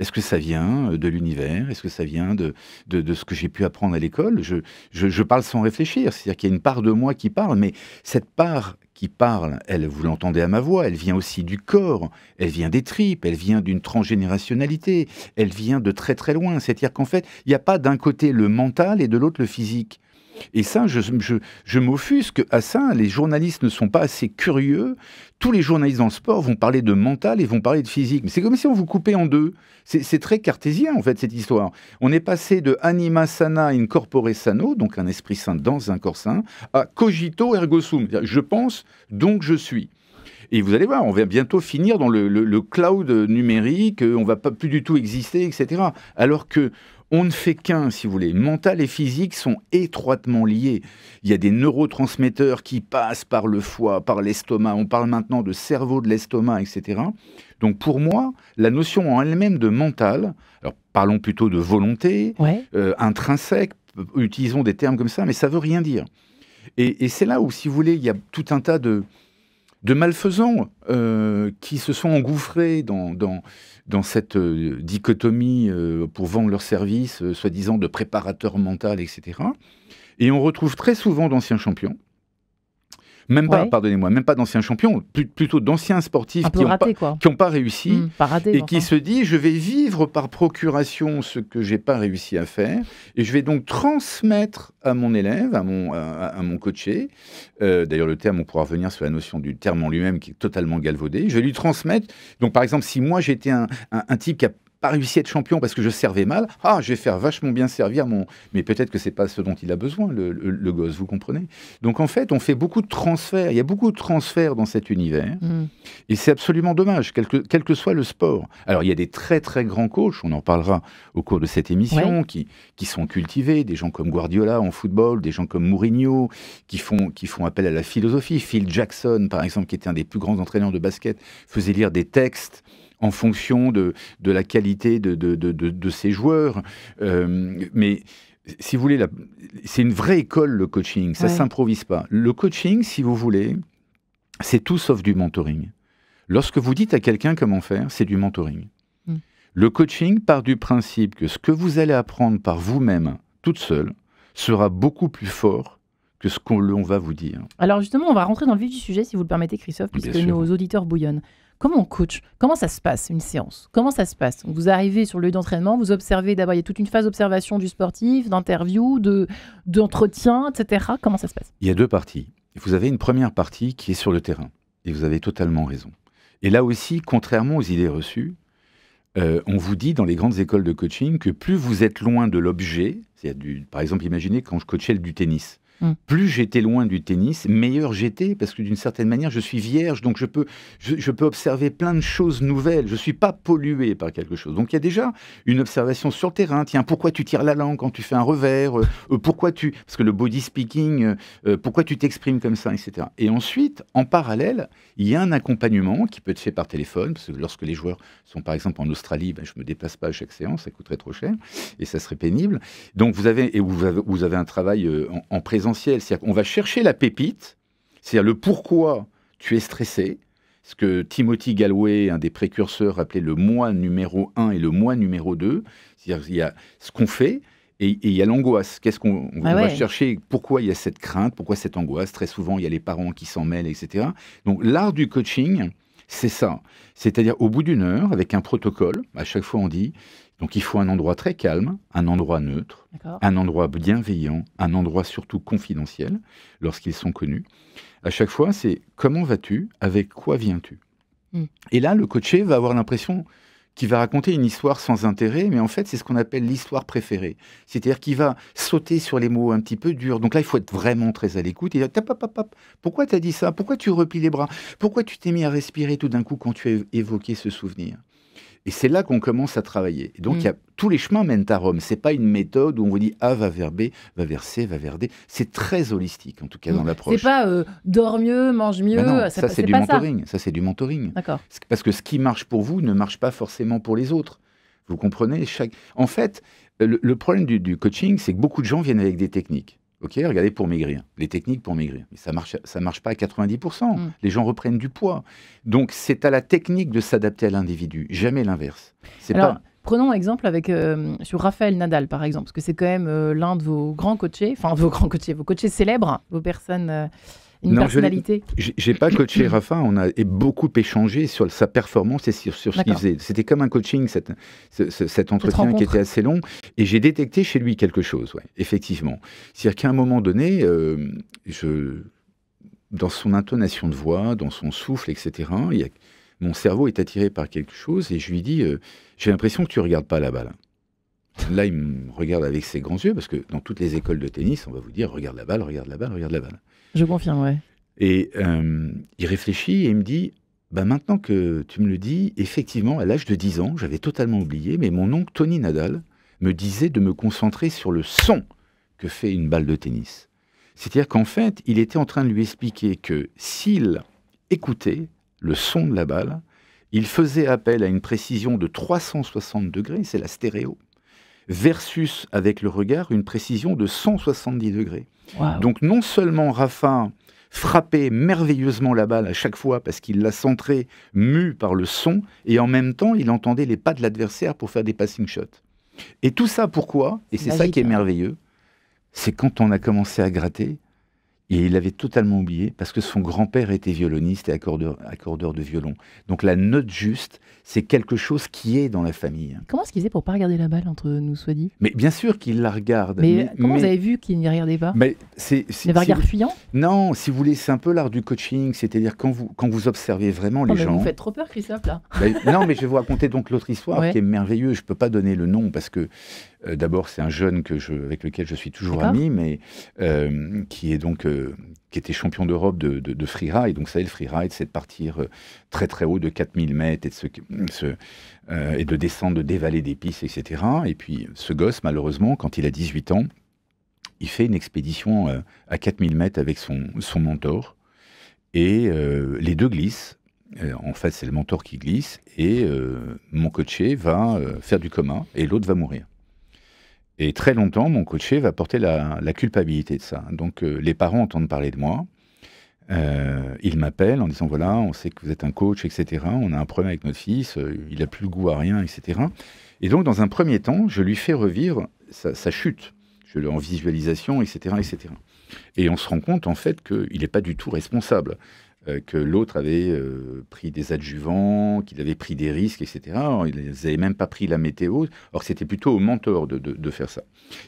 Est-ce que ça vient de l'univers? Est-ce que ça vient de ce que j'ai pu apprendre à l'école? Je parle sans réfléchir, c'est-à-dire qu'il y a une part de moi qui parle, mais cette part qui parle, elle, vous l'entendez à ma voix, elle vient aussi du corps, elle vient des tripes, elle vient d'une transgénérationnalité, elle vient de très très loin. C'est-à-dire qu'en fait, il n'y a pas d'un côté le mental et de l'autre le physique. Et ça, je m'offusque à ça. Les journalistes ne sont pas assez curieux. Tous les journalistes dans le sport vont parler de mental et vont parler de physique. Mais c'est comme si on vous coupait en deux. C'est très cartésien, en fait, cette histoire. On est passé de anima sana in corpore sano, donc un esprit sain dans un corps sain, à cogito ergo sum. Je pense, donc je suis. Et vous allez voir, on va bientôt finir dans le cloud numérique, on va pas plus du tout exister, etc. Alors que on ne fait qu'un, si vous voulez. Mental et physique sont étroitement liés. Il y a des neurotransmetteurs qui passent par le foie, par l'estomac. On parle maintenant de cerveau de l'estomac, etc. Donc pour moi, la notion en elle-même de mental, alors parlons plutôt de volonté, intrinsèque, utilisons des termes comme ça, mais ça veut rien dire. Et c'est là où, si vous voulez, il y a tout un tas de malfaisants qui se sont engouffrés dans cette dichotomie pour vendre leurs services, soi-disant de préparateur mental, etc. Et on retrouve très souvent d'anciens champions, même pas, pardonnez-moi, même pas d'anciens champions, plutôt d'anciens sportifs qui n'ont pas réussi, et qui se disent, je vais vivre par procuration ce que j'ai pas réussi à faire, et je vais donc transmettre à mon élève, à mon coaché, d'ailleurs le terme, on pourra revenir sur la notion du terme en lui-même qui est totalement galvaudé, je vais lui transmettre, donc par exemple, si moi j'étais un type qui a pas réussi à être champion parce que je servais mal, je vais faire vachement bien servir mais peut-être que c'est pas ce dont il a besoin, le gosse, vous comprenez? Donc en fait, on fait beaucoup de transferts, il y a beaucoup de transferts dans cet univers, et c'est absolument dommage, quel que soit le sport. Alors il y a des très très grands coachs, on en parlera au cours de cette émission, qui sont cultivés, des gens comme Guardiola en football, des gens comme Mourinho, qui font appel à la philosophie. Phil Jackson, par exemple, qui était un des plus grands entraîneurs de basket, faisait lire des textes en fonction de la qualité de ses joueurs. Mais si vous voulez, c'est une vraie école, le coaching. Ça ne s'improvise pas. Le coaching, si vous voulez, c'est tout sauf du mentoring. Lorsque vous dites à quelqu'un comment faire, c'est du mentoring. Le coaching part du principe que ce que vous allez apprendre par vous-même, toute seule, sera beaucoup plus fort que ce qu'on va vous dire. Alors justement, on va rentrer dans le vif du sujet, si vous le permettez, Christophe, puisque nos auditeurs bouillonnent. Comment on coach? Comment ça se passe, une séance? Comment ça se passe? Vous arrivez sur le lieu d'entraînement, vous observez d'abord, il y a toute une phase d'observation du sportif, d'interview, d'entretien, etc. Comment ça se passe? Il y a deux parties. Vous avez une première partie qui est sur le terrain, et vous avez totalement raison. Et là aussi, contrairement aux idées reçues, on vous dit dans les grandes écoles de coaching que plus vous êtes loin de l'objet, par exemple, imaginez quand je coachais du tennis, plus j'étais loin du tennis, meilleur j'étais, parce que d'une certaine manière, je suis vierge, donc je peux observer plein de choses nouvelles. Je ne suis pas pollué par quelque chose. Donc il y a déjà une observation sur le terrain. Tiens, pourquoi tu tires la langue quand tu fais un revers? Parce que le body speaking, pourquoi tu t'exprimes comme ça, etc. Et ensuite, en parallèle, il y a un accompagnement qui peut être fait par téléphone, parce que lorsque les joueurs sont par exemple en Australie, je ne me déplace pas à chaque séance, ça coûterait trop cher, et ça serait pénible. Donc vous avez un travail en présentiel. C'est-à-dire qu'on va chercher la pépite, c'est-à-dire le pourquoi tu es stressé, ce que Timothy Gallwey, un des précurseurs, appelait le moi numéro 1 et le moi numéro 2. C'est-à-dire qu'il y a ce qu'on fait et il y a l'angoisse. On va chercher pourquoi il y a cette crainte, pourquoi cette angoisse. Très souvent, il y a les parents qui s'en mêlent, etc. Donc l'art du coaching, c'est ça. C'est-à-dire au bout d'une heure, avec un protocole, à chaque fois on dit... Donc il faut un endroit très calme, un endroit neutre, un endroit bienveillant, un endroit surtout confidentiel, lorsqu'ils sont connus. À chaque fois, c'est comment vas-tu, avec quoi viens-tu? Et là, le coaché va avoir l'impression qu'il va raconter une histoire sans intérêt, mais en fait, c'est ce qu'on appelle l'histoire préférée. C'est-à-dire qu'il va sauter sur les mots un petit peu durs. Donc là, il faut être vraiment très à l'écoute. Et dire, pourquoi tu as dit ça? Pourquoi tu replies les bras? Pourquoi tu t'es mis à respirer tout d'un coup quand tu as évoqué ce souvenir? Et c'est là qu'on commence à travailler. Et donc, tous les chemins mènent à Rome. Ce n'est pas une méthode où on vous dit A va vers B, va vers C, va vers D. C'est très holistique, en tout cas, dans l'approche. C'est pas dors mieux, mange mieux. Non, ça, c'est du mentoring. Ça, c'est du mentoring. D'accord. Parce que ce qui marche pour vous ne marche pas forcément pour les autres. Vous comprenez? En fait, le problème du coaching, c'est que beaucoup de gens viennent avec des techniques. Ok, regardez pour maigrir, les techniques pour maigrir. Mais ça marche pas à 90%. Les gens reprennent du poids. Donc, c'est à la technique de s'adapter à l'individu, jamais l'inverse. Prenons exemple sur Raphaël Nadal, par exemple, parce que c'est quand même l'un de vos grands coachés, vos coachés célèbres, vos personnes, personnalité. J'ai pas coaché Rafa, on a beaucoup échangé sur sa performance et sur ce qu'il faisait. C'était comme un coaching, cet entretien qui était assez long, et j'ai détecté chez lui quelque chose, ouais, effectivement. C'est-à-dire qu'à un moment donné, dans son intonation de voix, dans son souffle, etc., mon cerveau est attiré par quelque chose, et je lui dis, j'ai l'impression que tu regardes pas la balle. Là, il me regarde avec ses grands yeux, parce que dans toutes les écoles de tennis, on va vous dire, regarde la balle, regarde la balle, regarde la balle. Je confirme, ouais. Et il réfléchit et il me dit, maintenant que tu me le dis, effectivement, à l'âge de 10 ans, j'avais totalement oublié, mais mon oncle Tony Nadal me disait de me concentrer sur le son que fait une balle de tennis. C'est-à-dire qu'en fait, il était en train de lui expliquer que s'il écoutait le son de la balle, il faisait appel à une précision de 360 degrés, c'est la stéréo, versus avec le regard une précision de 170 degrés. Wow. Donc non seulement Rafa frappait merveilleusement la balle à chaque fois parce qu'il la centrait mue par le son, et en même temps il entendait les pas de l'adversaire pour faire des passing shots. Et tout ça pourquoi? Et c'est ça qui est merveilleux, c'est quand on a commencé à gratter, et il avait totalement oublié, parce que son grand-père était violoniste et accordeur de violon. Donc la note juste, c'est quelque chose qui est dans la famille. Comment est-ce qu'il faisait pour ne pas regarder la balle, entre nous soit dit? Mais bien sûr qu'il la regarde. Mais comment vous avez vu qu'il n'y regardait pas? C'est un regard fuyant? Non, si vous voulez, c'est un peu l'art du coaching, c'est-à-dire quand vous observez vraiment les gens... Vous faites trop peur, Christophe, là. Non, mais je vais vous raconter donc l'autre histoire qui est merveilleuse. Je ne peux pas donner le nom parce que, d'abord, c'est un jeune avec lequel je suis toujours ami, mais qui est donc... qui était champion d'Europe de freeride. Donc, vous savez, le freeride, c'est de partir très très haut de 4000 mètres et de descendre, de dévaler des pistes, etc. Et puis, ce gosse, malheureusement, quand il a 18 ans, il fait une expédition à 4000 mètres avec son mentor. Et les deux glissent. En fait, c'est le mentor qui glisse. Et mon coaché va faire du coma et l'autre va mourir. Et très longtemps, mon coaché va porter la culpabilité de ça. Donc, les parents entendent parler de moi. Ils m'appellent en disant, voilà, on sait que vous êtes un coach, etc. On a un problème avec notre fils, il n'a plus le goût à rien, etc. Et donc, dans un premier temps, je lui fais revivre sa chute, en visualisation, etc., etc. Et on se rend compte, en fait, qu'il n'est pas du tout responsable. Que l'autre avait pris des adjuvants, qu'il avait pris des risques, etc. Alors, ils n'avaient même pas pris la météo. Or, c'était plutôt au mentor de faire ça.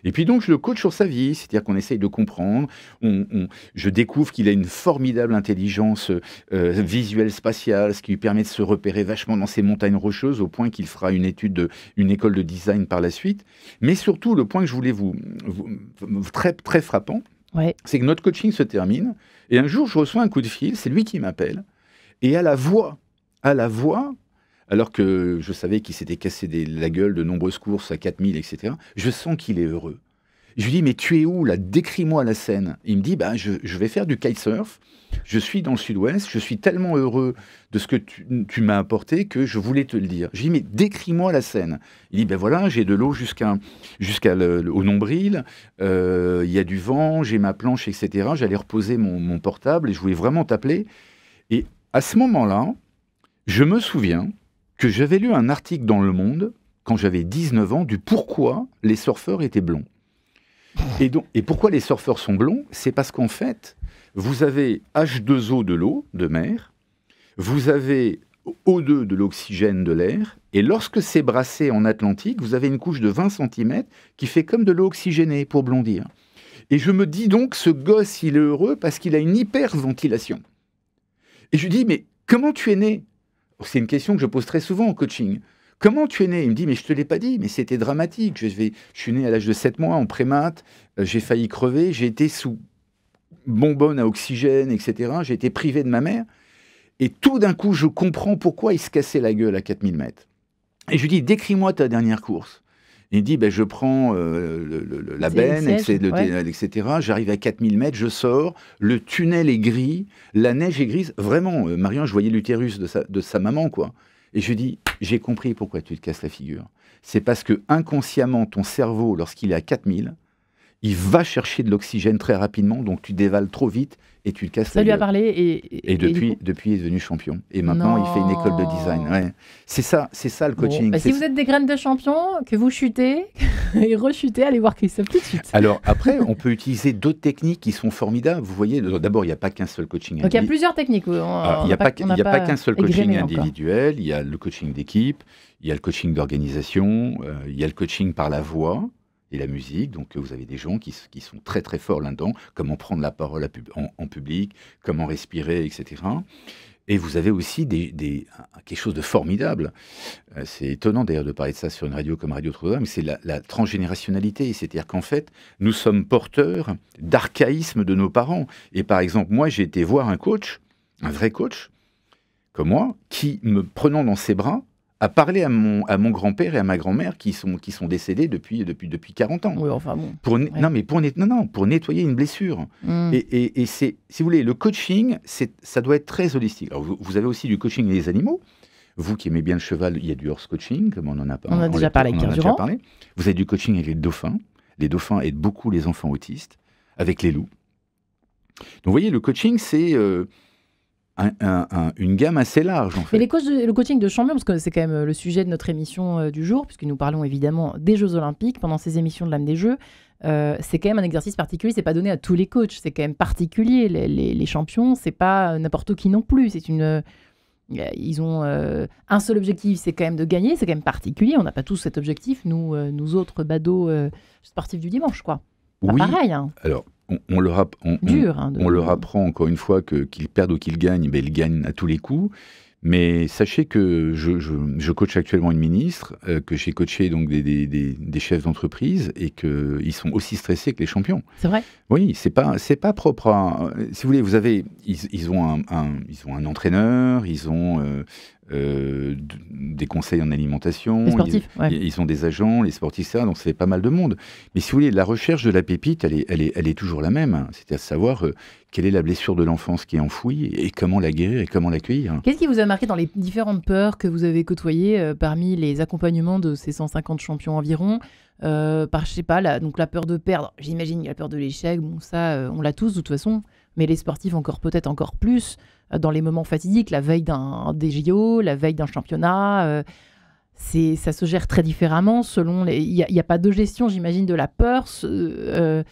Et puis donc, je le coach sur sa vie, c'est-à-dire qu'on essaye de comprendre. Je découvre qu'il a une formidable intelligence visuelle spatiale, ce qui lui permet de se repérer vachement dans ces montagnes rocheuses, au point qu'il fera une école de design par la suite. Mais surtout, le point que je voulais très, très frappant, c'est que notre coaching se termine, et un jour, je reçois un coup de fil, c'est lui qui m'appelle, et à la voix, alors que je savais qu'il s'était cassé la gueule de nombreuses courses à 4000, etc., je sens qu'il est heureux. Je lui dis, mais tu es où, là? Décris-moi la scène. Il me dit, je vais faire du kitesurf, je suis dans le sud-ouest, je suis tellement heureux de ce que tu m'as apporté que je voulais te le dire. Je lui dis, mais décris-moi la scène. Il dit, voilà, j'ai de l'eau au nombril, il y a du vent, j'ai ma planche, etc. J'allais reposer mon portable et je voulais vraiment t'appeler. Et à ce moment-là, je me souviens que j'avais lu un article dans Le Monde, quand j'avais 19 ans, du pourquoi les surfeurs étaient blonds. Et pourquoi les surfeurs sont blonds? C'est parce qu'en fait, vous avez H2O de l'eau, de mer, vous avez O2 de l'oxygène de l'air, et lorsque c'est brassé en Atlantique, vous avez une couche de 20 cm qui fait comme de l'eau oxygénée pour blondir. Et je me dis donc, ce gosse, il est heureux parce qu'il a une hyperventilation. Et je lui dis, mais comment tu es né? C'est une question que je pose très souvent en coaching. Comment tu es né? Il me dit, mais je ne te l'ai pas dit, mais c'était dramatique. Je suis né à l'âge de 7 mois en prémat, j'ai failli crever, j'ai été sous bonbonne à oxygène, etc. J'ai été privé de ma mère. Et tout d'un coup, je comprends pourquoi il se cassait la gueule à 4000 mètres. Et je lui dis, décris-moi ta dernière course. Il dit, je prends la benne, etc. J'arrive à 4000 mètres, je sors, le tunnel est gris, la neige est grise. Vraiment, Marion, je voyais l'utérus de sa maman, quoi. Et je lui dis, j'ai compris pourquoi tu te casses la figure. C'est parce que inconsciemment, ton cerveau, lorsqu'il est à 4000, il va chercher de l'oxygène très rapidement, donc tu dévales trop vite et tu le casses Ça la lui a gueule. parlé Et depuis, il est devenu champion. Et maintenant, il fait une école de design. Ouais. C'est ça le coaching. Bon, si vous êtes des graines de champion, que vous chutez et rechutez, allez voir Christophe tout de suite. Alors après, on peut utiliser d'autres techniques qui sont formidables. Vous voyez, d'abord, il n'y a pas qu'un seul coaching. Donc il y a plusieurs techniques. Il n'y a pas qu'un seul coaching individuel. Il y a le coaching d'équipe, il y a le coaching d'organisation, il y a le coaching par la voix et la musique. Donc vous avez des gens qui sont très très forts là-dedans. Comment prendre la parole en public, comment respirer, etc. Et vous avez aussi quelque chose de formidable. C'est étonnant d'ailleurs de parler de ça sur une radio comme Radio Notre-Dame, mais c'est la transgénérationnalité. C'est-à-dire qu'en fait, nous sommes porteurs d'archaïsme de nos parents. Et par exemple, moi, j'ai été voir un coach, un vrai coach, comme moi, qui, me prenant dans ses bras, a parlé à mon grand-père et à ma grand-mère qui sont décédés depuis 40 ans. Oui, enfin bon. Pour nettoyer une blessure. Et c'est, si vous voulez, le coaching, ça doit être très holistique. Alors, vous avez aussi du coaching des animaux. Vous qui aimez bien le cheval, il y a du horse coaching, comme on en a parlé. On a déjà parlé avec Pierre Durand. Vous avez du coaching avec les dauphins. Les dauphins aident beaucoup les enfants autistes, avec les loups. Donc, vous voyez, le coaching, c'est une gamme assez large, en fait. Mais le coaching de champion, parce que c'est quand même le sujet de notre émission du jour, puisque nous parlons évidemment des Jeux Olympiques pendant ces émissions de l'âme des Jeux, c'est quand même un exercice particulier, c'est pas donné à tous les coachs, c'est quand même particulier. Les champions, c'est pas n'importe qui non plus, ils ont un seul objectif, c'est quand même de gagner, c'est quand même particulier, on n'a pas tous cet objectif, nous autres badauds sportifs du dimanche, quoi. Pas pareil, hein. Alors, on leur apprend encore une fois qu'ils perdent ou qu'ils gagnent, ils gagnent à tous les coups. Mais sachez que je coach actuellement une ministre, que j'ai coaché donc des chefs d'entreprise et qu'ils sont aussi stressés que les champions. C'est vrai ? Oui, c'est pas propre à... Si vous voulez, ils ont un entraîneur, ils ont des conseils en alimentation, les sportifs, ils ont des agents, les sportifs, ça, donc ça fait pas mal de monde. Mais si vous voulez, la recherche de la pépite, elle est toujours la même. Hein. C'est à savoir quelle est la blessure de l'enfance qui est enfouie et comment la guérir et comment l'accueillir. Qu'est-ce qui vous a marqué dans les différentes peurs que vous avez côtoyées parmi les accompagnements de ces 150 champions environ je sais pas, donc la peur de perdre, j'imagine, il y a la peur de l'échec, bon ça, on l'a tous de toute façon, mais les sportifs peut-être encore plus, dans les moments fatidiques, la veille des JO, la veille d'un championnat, ça se gère très différemment selon il n'y a pas de gestion, j'imagine, de la peur, il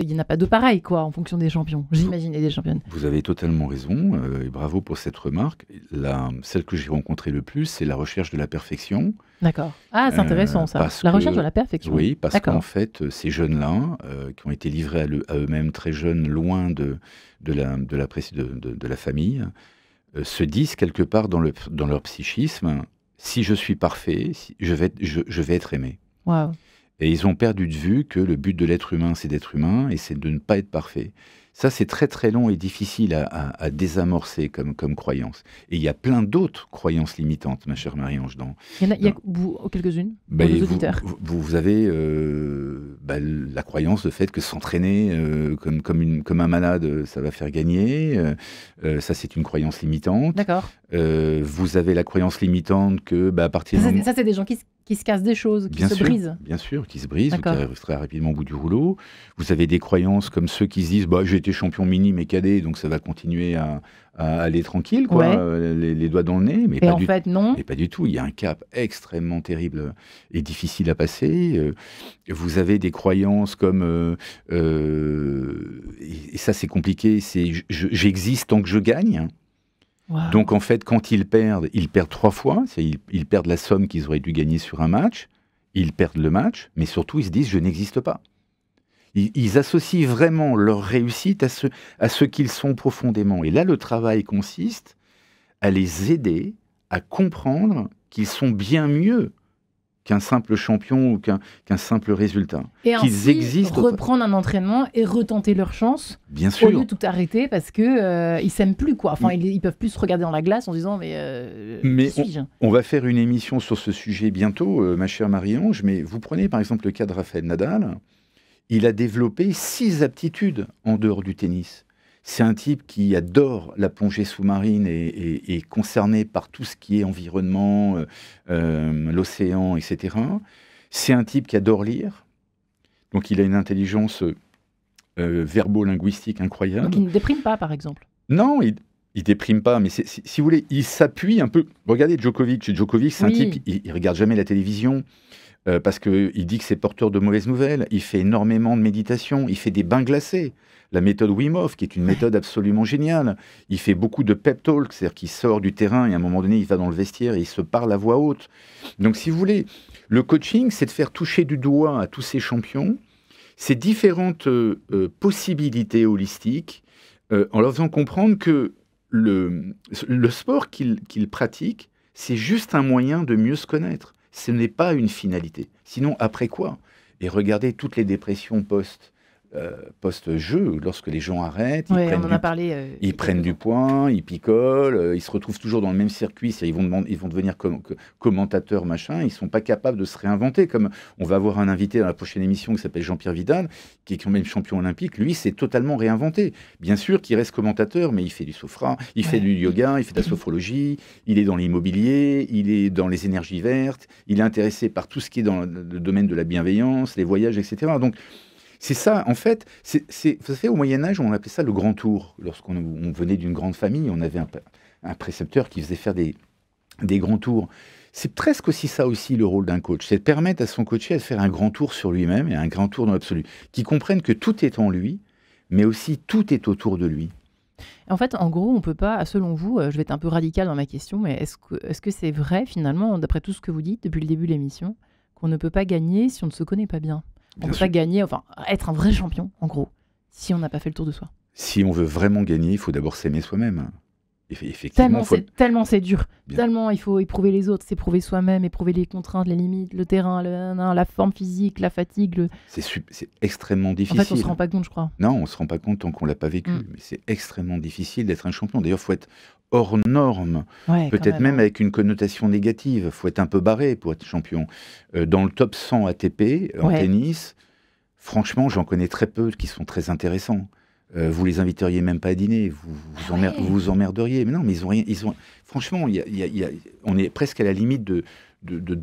n'y en a pas de pareil, quoi, en fonction des champions, j'imagine, et des championnes. Vous avez totalement raison, et bravo pour cette remarque. Celle que j'ai rencontrée le plus, c'est la recherche de la perfection. D'accord. Ah, c'est intéressant ça, la recherche de la perfection. Oui, parce qu'en fait, ces jeunes-là, qui ont été livrés à eux-mêmes très jeunes, loin de la famille, se disent quelque part dans leur psychisme, si je suis parfait, je vais être aimé. Wow. Et ils ont perdu de vue que le but de l'être humain, c'est d'être humain et c'est de ne pas être parfait. Ça, c'est très très long et difficile à désamorcer comme croyance. Et il y a plein d'autres croyances limitantes, ma chère Marie-Ange. Il y a quelques-unes dans nos auditeurs. Vous avez la croyance, le fait que s'entraîner comme un malade, ça va faire gagner. Ça, c'est une croyance limitante. D'accord. Vous avez la croyance limitante que à partir du moment... Ça, c'est des gens qui se cassent des choses, qui se brisent. Bien sûr, qui se brisent, qui arrivent très rapidement au bout du rouleau. Vous avez des croyances comme ceux qui se disent j'ai été champion mini mais cadet, donc ça va continuer à aller tranquille, quoi, les doigts dans le nez. Mais non. Mais pas du tout. Il y a un cap extrêmement terrible et difficile à passer. Vous avez des croyances comme... et ça, c'est compliqué. C'est j'existe tant que je gagne. Wow. Donc en fait, quand ils perdent 3 fois. Ils perdent la somme qu'ils auraient dû gagner sur un match, ils perdent le match, mais surtout ils se disent « je n'existe pas ». Ils associent vraiment leur réussite à ce qu'ils sont profondément. Et là, le travail consiste à les aider à comprendre qu'ils sont bien mieux qu'un simple champion ou qu'un simple résultat. Et qu'ils existent, reprendre un entraînement et retenter leur chance. Bien sûr. Au lieu de tout arrêter parce que ils s'aiment plus, quoi. Enfin, ils peuvent plus se regarder dans la glace en disant mais on va faire une émission sur ce sujet bientôt, ma chère Marie-Ange. Mais vous prenez par exemple le cas de Rafael Nadal. Il a développé 6 aptitudes en dehors du tennis. C'est un type qui adore la plongée sous-marine et est concerné par tout ce qui est environnement, l'océan, etc. C'est un type qui adore lire. Donc il a une intelligence verbo-linguistique incroyable. Donc il ne déprime pas, par exemple. Non, il déprime pas, mais si vous voulez, il s'appuie un peu. Regardez Djokovic. Djokovic, c'est un type, il regarde jamais la télévision parce qu'il dit que c'est porteur de mauvaises nouvelles. Il fait énormément de méditation, il fait des bains glacés. La méthode Wim Hof, qui est une méthode absolument géniale. Il fait beaucoup de pep talk, c'est-à-dire qu'il sort du terrain et à un moment donné, il va dans le vestiaire et il se parle à voix haute. Donc, si vous voulez, le coaching, c'est de faire toucher du doigt à tous ces champions ces différentes possibilités holistiques en leur faisant comprendre que le sport qu'ils pratiquent, c'est juste un moyen de mieux se connaître. Ce n'est pas une finalité. Sinon, après quoi? Et regardez toutes les dépressions post-jeu, lorsque les gens arrêtent, ils prennent du poing, ils picolent, ils se retrouvent toujours dans le même circuit, ils vont devenir commentateurs, machin, ils ne sont pas capables de se réinventer. Comme on va avoir un invité dans la prochaine émission qui s'appelle Jean-Pierre Vidal, qui est quand même champion olympique, lui, c'est totalement réinventé. Bien sûr qu'il reste commentateur, mais il fait du sophrane, il fait du yoga, il fait de la sophrologie, il est dans l'immobilier, il est dans les énergies vertes, il est intéressé par tout ce qui est dans le domaine de la bienveillance, les voyages, etc. Donc, c'est ça, en fait, ça fait au Moyen-Âge, on appelait ça le grand tour. Lorsqu'on venait d'une grande famille, on avait un précepteur qui faisait faire des grands tours. C'est presque aussi ça aussi le rôle d'un coach, c'est de permettre à son coaché de faire un grand tour sur lui-même et un grand tour dans l'absolu, qui comprenne que tout est en lui, mais aussi tout est autour de lui. En fait, en gros, on peut pas, selon vous, je vais être un peu radical dans ma question, mais est-ce que c'est vrai, finalement, d'après tout ce que vous dites depuis le début de l'émission, qu'on ne peut pas gagner si on ne se connaît pas bien? On ne peut pas gagner, enfin, être un vrai champion, en gros, si on n'a pas fait le tour de soi. Si on veut vraiment gagner, il faut d'abord s'aimer soi-même. Effectivement, tellement c'est dur. Bien. Tellement il faut éprouver les autres, s'éprouver soi-même, éprouver les contraintes, les limites, le terrain, la forme physique, la fatigue. C'est extrêmement difficile. En fait, on ne se rend pas compte, je crois. Non, on ne se rend pas compte tant qu'on ne l'a pas vécu. Mais c'est extrêmement difficile d'être un champion. D'ailleurs, il faut être hors norme, peut-être même avec une connotation négative. Il faut être un peu barré pour être champion. Dans le top 100 ATP, en tennis, franchement, j'en connais très peu qui sont très intéressants. Vous les inviteriez même pas à dîner, vous emmerderiez. Mais non, mais ils ont franchement, on est presque à la limite de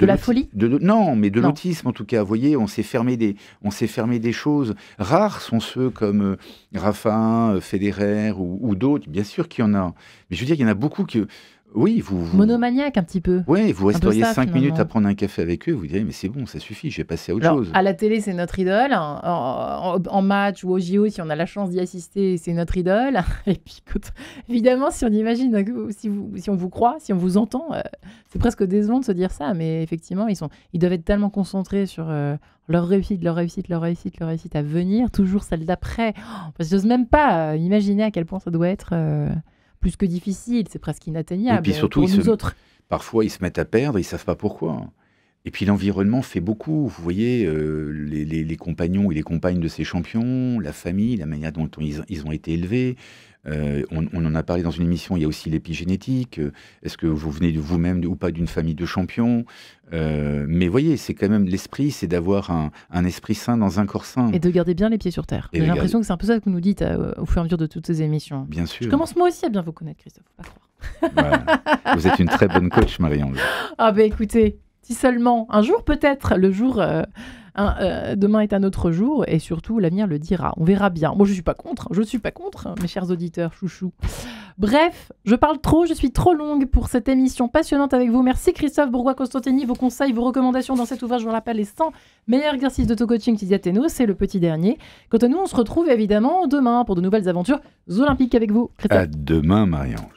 la folie. Non, mais de l'autisme en tout cas. Vous voyez, on s'est fermé des choses. Rares sont ceux comme Rafa, Federer ou d'autres. Bien sûr qu'il y en a. Mais je veux dire, il y en a beaucoup que... Oui, monomaniaque un petit peu. Oui, vous resteriez 5 minutes à prendre un café avec eux, vous diriez, mais c'est bon, ça suffit, j'ai passé à autre chose. À la télé, c'est notre idole. En match ou au JO, si on a la chance d'y assister, c'est notre idole. Et puis, évidemment, si on imagine, si on vous croit, si on vous entend, c'est presque décevant de se dire ça, mais effectivement, ils doivent être tellement concentrés sur leur réussite à venir, toujours celle d'après. Parce que j'ose même pas imaginer à quel point ça doit être... plus que difficile, c'est presque inatteignable. Et puis surtout, pour nous autres. Parfois, ils se mettent à perdre, ils ne savent pas pourquoi. Et puis l'environnement fait beaucoup. Vous voyez, les compagnons et les compagnes de ces champions, la famille, la manière dont ils ont été élevés. On en a parlé dans une émission, il y a aussi l'épigénétique. Est-ce que vous venez de vous-même ou pas d'une famille de champions? Mais voyez, c'est quand même l'esprit, c'est d'avoir un esprit sain dans un corps sain. Et de garder bien les pieds sur terre. J'ai l'impression que c'est un peu ça que vous nous dites au fur et à mesure de toutes ces émissions. Bien sûr. Je commence moi aussi à bien vous connaître, Christophe, faut pas croire. Voilà. Vous êtes une très bonne coach, Marie-Ange. Ah ben écoutez, si seulement, un jour peut-être, le jour... demain est un autre jour et surtout l'avenir le dira. On verra bien. Moi je suis pas contre, mes chers auditeurs, chouchou. Bref, je parle trop, je suis trop longue pour cette émission passionnante avec vous. Merci Christophe Bourgois-Costantini, vos conseils, vos recommandations dans cet ouvrage, je vous rappelle, les 100 meilleurs exercices d'auto-coaching Tiziat Téno, c'est le petit dernier. Quant à nous, on se retrouve évidemment demain pour de nouvelles aventures olympiques avec vous. Christophe. À demain, Marie-Ange.